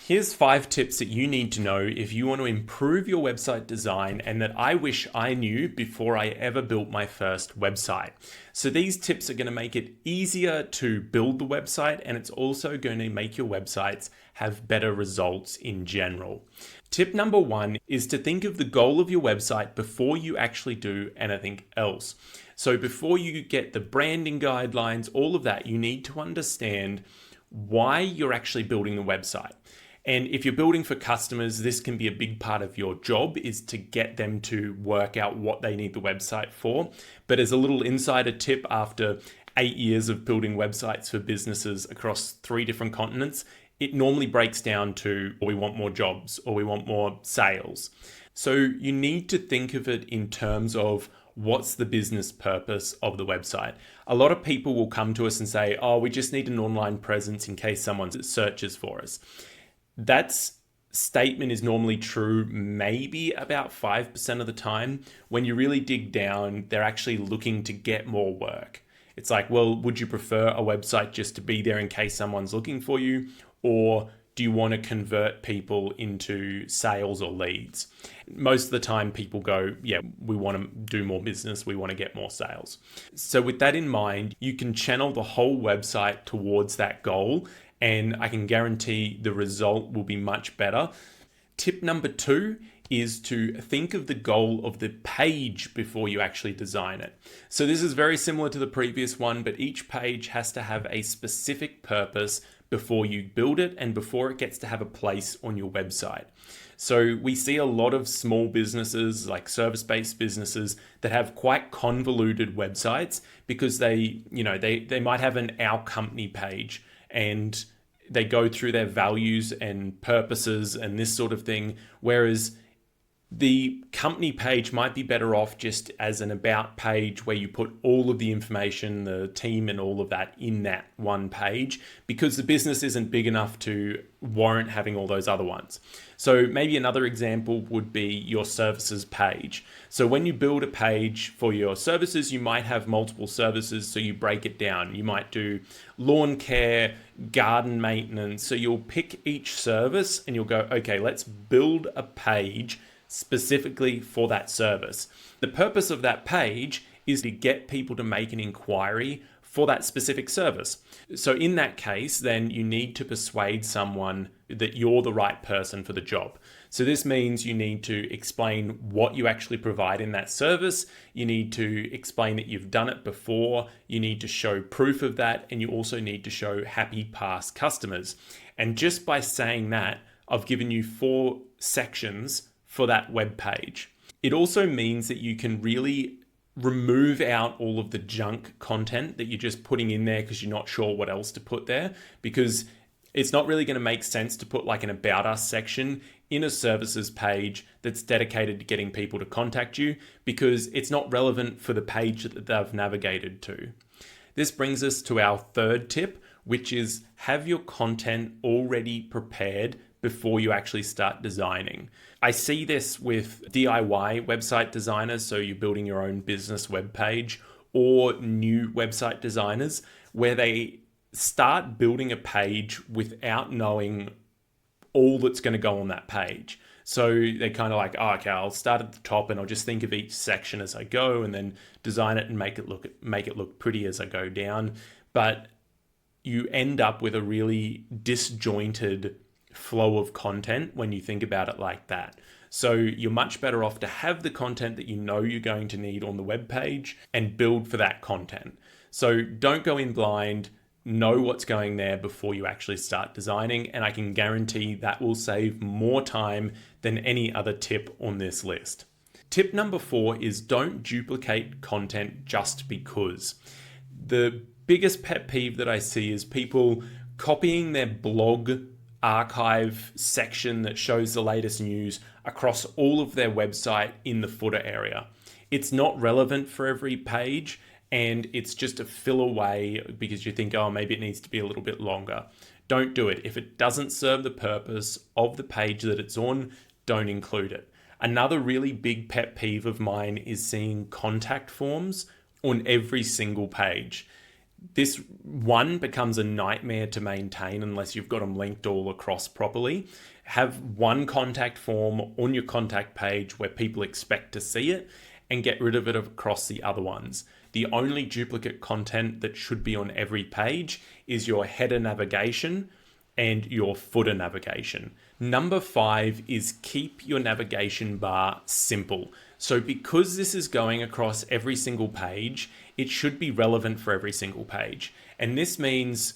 Here's 5 tips that you need to know if you want to improve your website design and that I wish I knew before I ever built my first website. So these tips are going to make it easier to build the website, and it's also going to make your websites have better results in general. Tip number 1 is to think of the goal of your website before you actually do anything else. So before you get the branding guidelines, all of that, you need to understand why you're actually building the website. And if you're building for customers, this can be a big part of your job, is to get them to work out what they need the website for. But as a little insider tip, after 8 years of building websites for businesses across 3 different continents, it normally breaks down to, we want more jobs or we want more sales. So you need to think of it in terms of what's the business purpose of the website. A lot of people will come to us and say, oh, we just need an online presence in case someone searches for us. That statement is normally true maybe about 5% of the time. When you really dig down, they're actually looking to get more work. It's like, well, would you prefer a website just to be there in case someone's looking for you? Or do you want to convert people into sales or leads? Most of the time people go, yeah, we want to do more business. We want to get more sales. So with that in mind, you can channel the whole website towards that goal, and I can guarantee the result will be much better. Tip number 2 is to think of the goal of the page before you actually design it. So this is very similar to the previous one, but each page has to have a specific purpose before you build it and before it gets to have a place on your website. So we see a lot of small businesses, like service-based businesses, that have quite convoluted websites because they might have an Our Company page, and they go through their values and purposes and this sort of thing, whereas the company page might be better off just as an about page where you put all of the information, the team and all of that in that one page, because the business isn't big enough to warrant having all those other ones. So maybe another example would be your services page. So when you build a page for your services, you might have multiple services, so you break it down. You might do lawn care, garden maintenance. So you'll pick each service and you'll go, okay, let's build a page specifically for that service. The purpose of that page is to get people to make an inquiry for that specific service. So in that case, then you need to persuade someone that you're the right person for the job. So this means you need to explain what you actually provide in that service. You need to explain that you've done it before. You need to show proof of that. And you also need to show happy past customers. And just by saying that, I've given you 4 sections for that web page. It also means that you can really remove out all of the junk content that you're just putting in there because you're not sure what else to put there, because it's not really going to make sense to put like an About Us section in a services page that's dedicated to getting people to contact you, because it's not relevant for the page that they've navigated to. This brings us to our 3rd tip, which is have your content already prepared before you actually start designing. I see this with DIY website designers, so you're building your own business web page, or new website designers, where they start building a page without knowing all that's going to go on that page. So they're kind of like, oh, okay, I'll start at the top and I'll just think of each section as I go and then design it and make it look pretty as I go down. But you end up with a really disjointed flow of content when you think about it like that. So you're much better off to have the content that you know you're going to need on the web page and build for that content. So don't go in blind, know what's going there before you actually start designing, and I can guarantee that will save more time than any other tip on this list. Tip number 4 is don't duplicate content just because. The biggest pet peeve that I see is people copying their blog archive section that shows the latest news across all of their website in the footer area. It's not relevant for every page, and it's just a fill away because you think, oh, maybe it needs to be a little bit longer. Don't do it. If it doesn't serve the purpose of the page that it's on, don't include it. Another really big pet peeve of mine is seeing contact forms on every single page. This one becomes a nightmare to maintain unless you've got them linked all across properly. Have one contact form on your contact page where people expect to see it, and get rid of it across the other ones. The only duplicate content that should be on every page is your header navigation and your footer navigation. Number 5 is keep your navigation bar simple. So because this is going across every single page, it should be relevant for every single page. And this means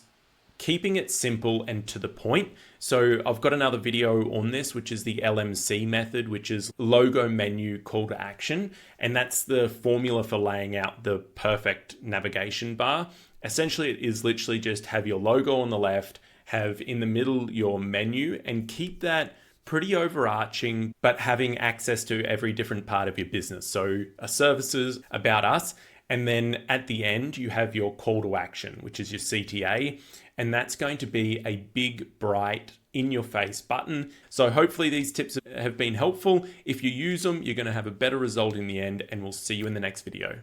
keeping it simple and to the point. So I've got another video on this, which is the LMC method, which is logo, menu, call to action. And that's the formula for laying out the perfect navigation bar. Essentially, it is literally just have your logo on the left, have in the middle your menu, and keep that pretty overarching, but having access to every different part of your business. So services, about us. And then at the end, you have your call to action, which is your CTA. And that's going to be a big, bright, in your face button. So hopefully these tips have been helpful. If you use them, you're going to have a better result in the end, and we'll see you in the next video.